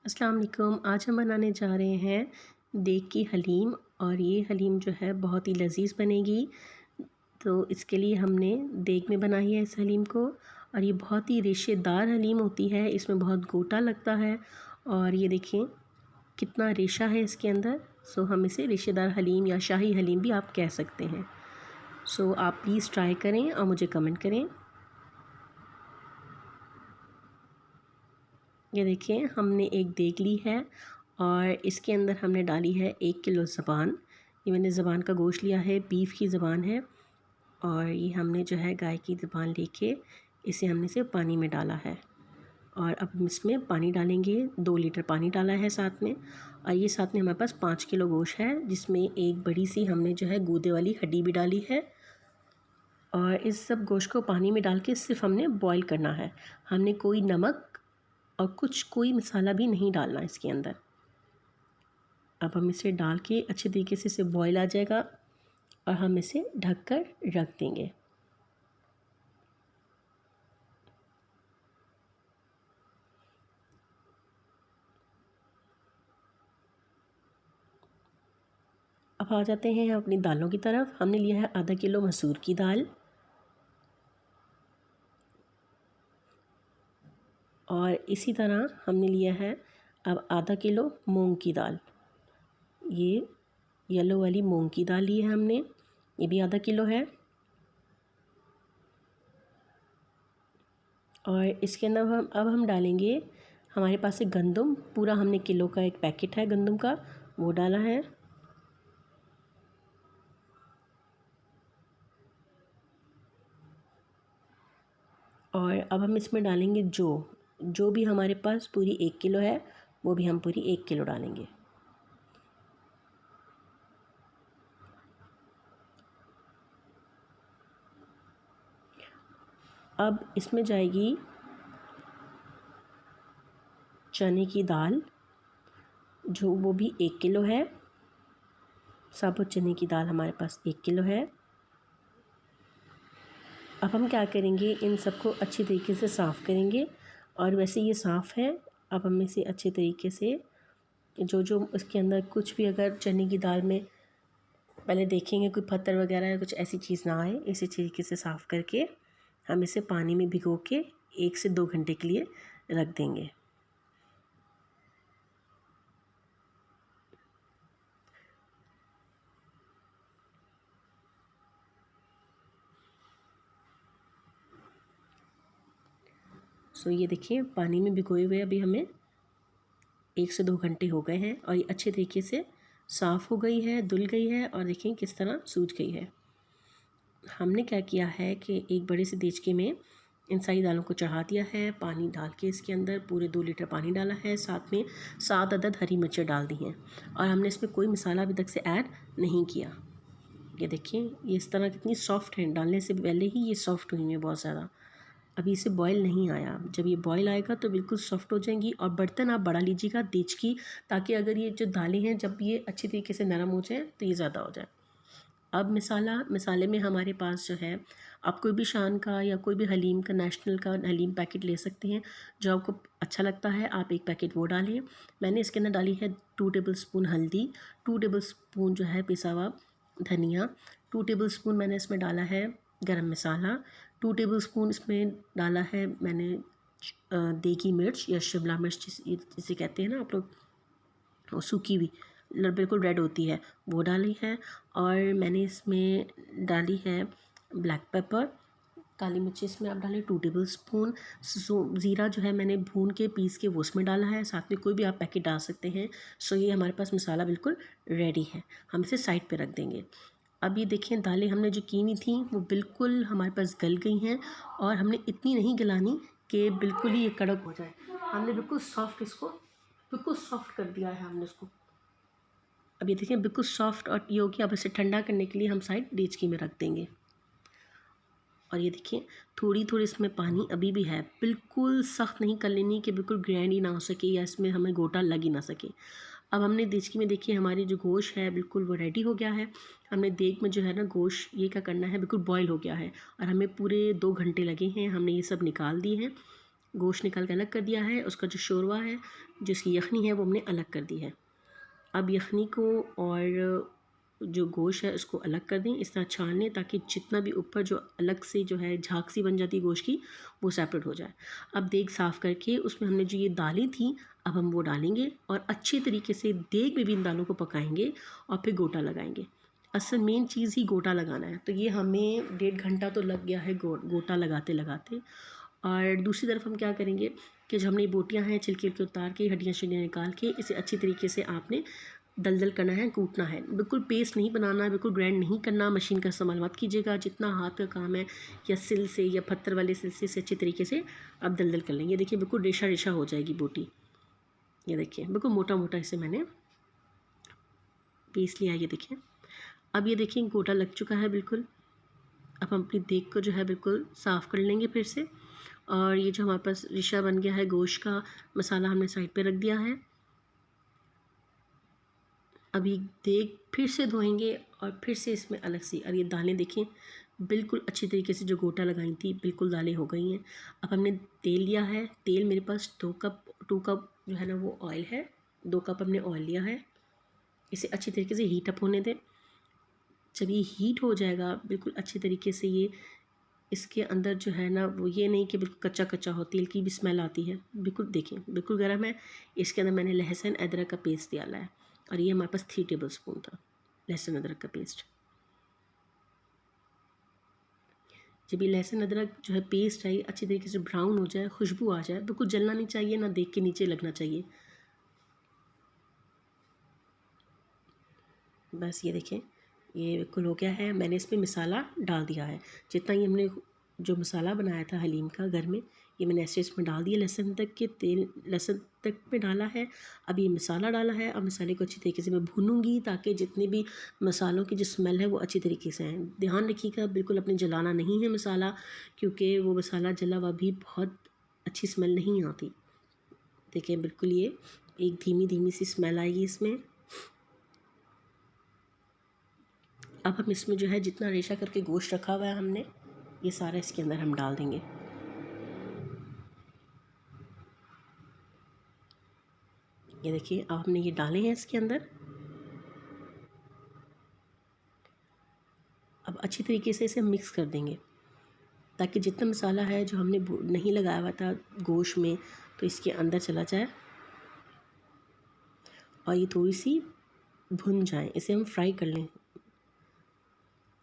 अस्सलाम वालेकुम। आज हम बनाने जा रहे हैं देग की हलीम और ये हलीम जो है बहुत ही लजीज़ बनेगी। तो इसके लिए हमने देग में बनाई है इस हलीम को और ये बहुत ही रेशेदार हलीम होती है, इसमें बहुत गोटा लगता है और ये देखिए कितना रेशा है इसके अंदर। सो हम इसे रेशेदार हलीम या शाही हलीम भी आप कह सकते हैं। सो आप प्लीज़ ट्राई करें और मुझे कमेंट करें। ये देखिए हमने एक देग ली है और इसके अंदर हमने डाली है 1 किलो ज़बान। ये मैंने ज़बान का गोश्त लिया है, बीफ की ज़बान है और ये हमने जो है गाय की ज़बान लेके इसे हमने सिर्फ पानी में डाला है। और अब हम इसमें पानी डालेंगे, 2 लीटर पानी डाला है साथ में। और ये साथ में हमारे पास 5 किलो गोश्त है जिसमें एक बड़ी सी हमने जो है गूदे वाली हड्डी भी डाली है। और इस सब गोश्त को पानी में डाल के सिर्फ हमने बॉईल करना है। हमने कोई नमक और कोई मसाला भी नहीं डालना इसके अंदर। अब हम इसे डाल के अच्छे तरीके से इसे बॉईल आ जाएगा और हम इसे ढक कर रख देंगे। अब आ जाते हैं अपनी दालों की तरफ। हमने लिया है आधा किलो मसूर की दाल और इसी तरह हमने लिया है अब आधा किलो मूंग की दाल। ये येलो वाली मूंग की दाल ली है हमने, ये भी आधा किलो है। और इसके अंदर अब हम डालेंगे, हमारे पास एक गंदम, पूरा हमने किलो का एक पैकेट है गंदम का, वो डाला है। और अब हम इसमें डालेंगे जो भी हमारे पास पूरी 1 किलो है वो भी हम पूरी 1 किलो डालेंगे। अब इसमें जाएगी चने की दाल, जो वो भी 1 किलो है। साबुत चने की दाल हमारे पास 1 किलो है। अब हम क्या करेंगे, इन सबको अच्छी तरीके से साफ़ करेंगे और वैसे ये साफ़ है। अब हम इसे अच्छे तरीके से जो इसके अंदर कुछ भी अगर चने की दाल में पहले देखेंगे कोई पत्थर वगैरह या कुछ ऐसी चीज़ ना आए, इसी तरीके से साफ़ करके हम इसे पानी में भिगो के 1 से 2 घंटे के लिए रख देंगे। सो ये देखिए पानी में भिगोए हुए अभी हमें 1 से 2 घंटे हो गए हैं और ये अच्छे तरीके से साफ़ हो गई है, धुल गई है और देखिए किस तरह सूज गई है। हमने क्या किया है कि एक बड़े से देचके में इन सारी दालों को चढ़ा दिया है, पानी डाल के इसके अंदर पूरे 2 लीटर पानी डाला है, साथ में 7 अदद हरी मिर्चें डाल दी हैं और हमने इसमें कोई मसाला अभी तक से ऐड नहीं किया। ये देखिए ये इस तरह कितनी सॉफ्ट है, डालने से पहले ही ये सॉफ्ट हुई है बहुत ज़्यादा। अभी इसे बॉयल नहीं आया, जब ये बॉयल आएगा तो बिल्कुल सॉफ्ट हो जाएंगी। और बर्तन आप बड़ा लीजिएगा देचकी, ताकि अगर ये जो दालें हैं जब ये अच्छी तरीके से नरम हो जाए तो ये ज़्यादा हो जाए। अब मसाले में हमारे पास जो है, आप कोई भी शान का या कोई भी हलीम का, नेशनल का हलीम पैकेट ले सकते हैं। जो आपको अच्छा लगता है आप एक पैकेट वो डालिए। मैंने इसके अंदर डाली है 2 टेबल स्पून हल्दी, 2 टेबल स्पून जो है पिसा हुआ धनिया, 2 टेबल स्पून मैंने इसमें डाला है गरम मसाला, 2 टेबल स्पून इसमें डाला है मैंने देगी मिर्च या शिमला मिर्च जिसे कहते हैं ना आप लोग, वो सूखी हुई बिल्कुल रेड होती है, वो डाली है। और मैंने इसमें डाली है ब्लैक पेपर, काली मिर्ची इसमें आप डालें 2 टेबल स्पून। ज़ीरा जो है मैंने भून के पीस के वो उसमें डाला है, साथ में कोई भी आप पैकेट डाल सकते हैं। सो ये हमारे पास मसाला बिल्कुल रेडी है, हम इसे साइड पे रख देंगे। अब ये देखिए दालें हमने जो की हुई थी वो बिल्कुल हमारे पास गल गई हैं और हमने इतनी नहीं गलानी कि बिल्कुल ही ये कड़क हो जाए। हमने बिल्कुल सॉफ्ट इसको बिल्कुल सॉफ्ट कर दिया है हमने इसको। अब ये देखिए बिल्कुल सॉफ्ट और ये हो गया। अब इसे ठंडा करने के लिए हम साइड डेचकी में रख देंगे। और ये देखिए थोड़ी थोड़ी इसमें पानी अभी भी है, बिल्कुल सख्त नहीं कर लेनी कि बिल्कुल ग्रैंड ही ना हो सके या इसमें हमें गोटा लग ही ना सके। अब हमने देचकी में देखिए हमारी जो गोश्त है बिल्कुल वो रेडी हो गया है। हमने देग में जो है ना गोश्त ये क्या करना है, बिल्कुल बॉयल हो गया है और हमें पूरे 2 घंटे लगे हैं, हमने ये सब निकाल दिए हैं। गोश्त निकाल के अलग कर दिया है, उसका जो शोरवा है, जिसकी यखनी है वो हमने अलग कर दी है। अब यखनी को और जो गोश्त है उसको अलग कर दें, इस तरह छान लें ताकि जितना भी ऊपर जो अलग से जो है झाग सी बन जाती है गोश्त की, वो सेपरेट हो जाए। अब देग साफ़ करके उसमें हमने जो ये दालें थी अब हम वो डालेंगे और अच्छे तरीके से देग में भी इन दालों को पकाएंगे और फिर गोटा लगाएंगे। असल मेन चीज़ ही गोटा लगाना है, तो ये हमें 1.5 घंटा तो लग गया है गोटा लगाते लगाते। और दूसरी तरफ हम क्या करेंगे कि जो हमने बोटियाँ हैं छिलके के उतार के हड्डियाँ शड्डियाँ निकाल के इसे अच्छी तरीके से आपने दलदल करना है, कूटना है। बिल्कुल पेस्ट नहीं बनाना, बिल्कुल ग्राइंड नहीं करना, मशीन का इस्तेमाल मत कीजिएगा। जितना हाथ का काम है या सिल से या पत्थर वाले सिल से अच्छी तरीके से आप दलदल कर लेंगे। देखिए बिल्कुल रेशा रेशा हो जाएगी बोटी। ये देखिए बिल्कुल मोटा मोटा इसे मैंने पीस लिया। ये देखिए अब ये देखिए गोटा लग चुका है बिल्कुल। अब हम अपनी देग को जो है बिल्कुल साफ़ कर लेंगे फिर से। और ये जो हमारे पास रेशा बन गया है गोश्त का, मसाला हमने साइड पे रख दिया है। अभी देग फिर से धोएंगे और फिर से इसमें अलग से। और ये दालें देखें बिल्कुल अच्छी तरीके से जो गोटा लगाई थी बिल्कुल दालें हो गई हैं। अब हमने तेल लिया है, तेल मेरे पास 2 कप जो है ना वो ऑयल है। 2 कप हमने ऑयल लिया है। इसे अच्छी तरीके से हीट अप होने दें। जब ये हीट हो जाएगा बिल्कुल अच्छी तरीके से, ये इसके अंदर जो है ना वो ये नहीं कि बिल्कुल कच्चा कच्चा हो, तेल की भी स्मेल आती है। बिल्कुल देखें बिल्कुल गर्म है। इसके अंदर मैंने लहसुन अदरक का पेस्ट डाला है और ये हमारे पास 3 टेबल स्पून था लहसुन अदरक का पेस्ट। जब ये लहसुन अदरक जो है पेस्ट आई अच्छी तरीके से ब्राउन हो जाए, खुशबू आ जाए, बिल्कुल जलना नहीं चाहिए ना देख के नीचे लगना चाहिए। बस ये देखें ये बिल्कुल हो गया है। मैंने इसमें मसाला डाल दिया है, जितना ही हमने जो मसाला बनाया था हलीम का घर में, ये मैंने ऐसे इसमें डाल दिया। लहसुन तक के तेल लहसुन तक में डाला है। अब ये मसाला डाला है और मसाले को अच्छी तरीके से मैं भूनूंगी ताकि जितने भी मसालों की जो स्मेल है वो अच्छी तरीके से आए। ध्यान रखिएगा बिल्कुल अपने जलाना नहीं है मसाला, क्योंकि वो मसाला जला हुआ भी बहुत अच्छी स्मेल नहीं आती। देखिए बिल्कुल ये एक धीमी धीमी सी स्मेल आएगी इसमें। अब हम इसमें जो है जितना रेशा करके गोश्त रखा हुआ है हमने, ये सारा इसके अंदर हम डाल देंगे। ये देखिए अब हमने ये डाले हैं इसके अंदर। अब अच्छी तरीके से इसे मिक्स कर देंगे ताकि जितना मसाला है जो हमने नहीं लगाया हुआ था गोश्त में तो इसके अंदर चला जाए और ये थोड़ी सी भुन जाए। इसे हम फ्राई कर लें,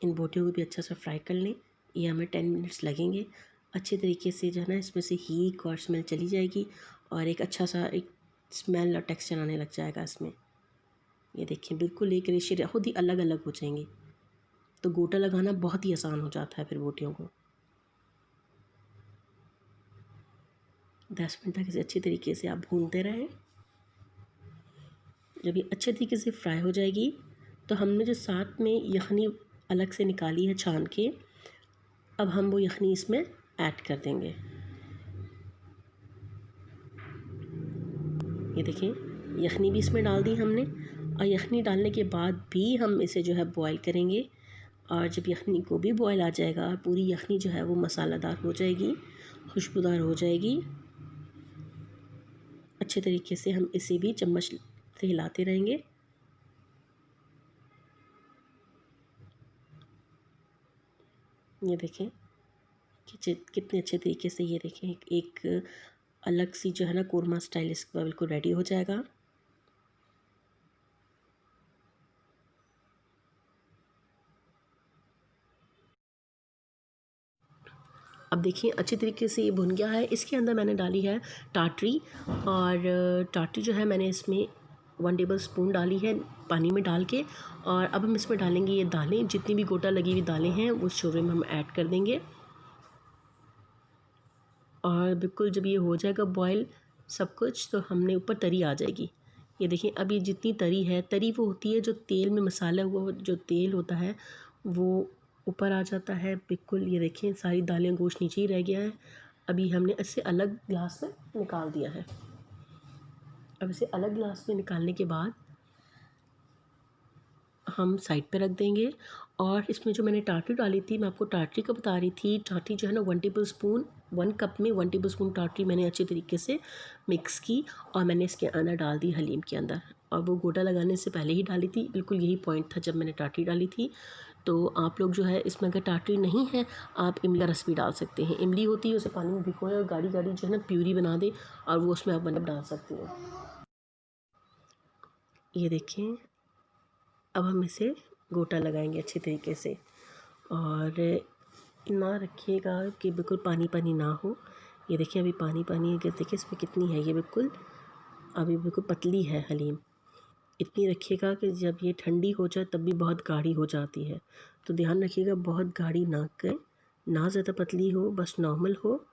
इन बोटियों को भी अच्छा सा फ्राई कर लें। ये हमें 10 मिनट्स लगेंगे। अच्छे तरीके से जो है ना इसमें से हीट और स्मेल चली जाएगी और एक अच्छा सा एक स्मेल और टेक्सचर आने लग जाएगा इसमें। ये देखिए बिल्कुल एक रेशे खुद ही अलग अलग हो जाएंगे, तो गोटा लगाना बहुत ही आसान हो जाता है फिर बोटियों को। 10 मिनट तक इसे अच्छी तरीके से आप भूनते रहें। जब ये अच्छे तरीके से फ्राई हो जाएगी तो हमने जो साथ में यखनी अलग से निकाली है छान के, अब हम वो यखनी इसमें ऐड कर देंगे। ये देखिए यखनी भी इसमें डाल दी हमने और यखनी डालने के बाद भी हम इसे जो है बॉईल करेंगे। और जब यखनी को भी बॉईल आ जाएगा और पूरी यखनी जो है वो मसालादार हो जाएगी, खुशबूदार हो जाएगी, अच्छे तरीके से हम इसे भी चम्मच से हिलाते रहेंगे। ये देखें कि कितने अच्छे तरीके से ये देखें एक अलग सी जो है ना कोरमा स्टाइल इसका बिल्कुल रेडी हो जाएगा। अब देखिए अच्छी तरीके से ये भुन गया है। इसके अंदर मैंने डाली है टाटरी, और टाटरी जो है मैंने इसमें 1 टेबल स्पून डाली है पानी में डाल के। और अब हम इसमें डालेंगे ये दालें, जितनी भी गोटा लगी हुई दालें हैं उस शोरबे में हम ऐड कर देंगे। और बिल्कुल जब ये हो जाएगा बॉयल सब कुछ तो हमने ऊपर तरी आ जाएगी। ये देखिए अब ये जितनी तरी है, तरी वो होती है जो तेल में मसाला हुआ जो तेल होता है वो ऊपर आ जाता है बिल्कुल। ये देखिए सारी दालें गोश्त नीचे ही रह गया है। अभी हमने इसे अलग ग्लास में निकाल दिया है। अब इसे अलग ग्लास में निकालने के बाद हम साइड पे रख देंगे। और इसमें जो मैंने टाटरी डाली थी, मैं आपको टाटरी का बता रही थी, टाटरी जो है ना 1 टेबलस्पून, 1 कप में 1 टेबलस्पून टाटरी मैंने अच्छे तरीके से मिक्स की और मैंने इसके अंदर डाल दी हलीम के अंदर। और वो गोटा लगाने से पहले ही डाली थी, बिल्कुल यही पॉइंट था जब मैंने टाटरी डाली थी। तो आप लोग जो है इसमें अगर टाटरी नहीं है, आप इमली का रस भी डाल सकते हैं। इमली होती है, उसे पानी में भिगोएं और गाढ़ी गाढ़ी जो है ना प्यूरी बना दें और वो उसमें आप मतलब डाल सकते हैं। ये देखें, अब हम इसे गोटा लगाएंगे अच्छे तरीके से। और ना रखिएगा कि बिल्कुल पानी पानी ना हो। ये देखिए अभी पानी पानी है, देखिए इसमें कितनी है, ये बिल्कुल अभी बिल्कुल पतली है हलीम। इतनी रखिएगा कि जब ये ठंडी हो जाए तब भी बहुत गाढ़ी हो जाती है। तो ध्यान रखिएगा बहुत गाढ़ी ना करें, ना ज़्यादा पतली हो, बस नॉर्मल हो।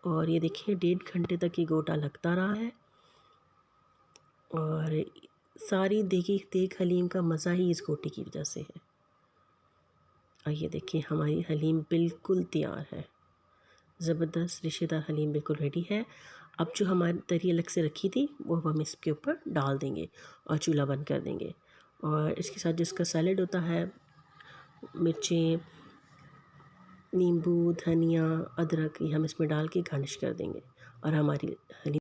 और ये देखिए 1.5 घंटे तक ये गोटा लगता रहा है। और सारी देख हलीम का मज़ा ही इस गोटे की वजह से है। और ये देखिए हमारी हलीम बिल्कुल तैयार है, ज़बरदस्त रेशेदार हलीम बिल्कुल रेडी है। अब जो हमारी तरी अलग से रखी थी वो हम इसके ऊपर डाल देंगे और चूल्हा बंद कर देंगे। और इसके साथ जिसका सैलेड होता है, मिर्चें, नींबू, धनिया, अदरक, ये हम इसमें डाल के गार्निश कर देंगे और हमारी हलीम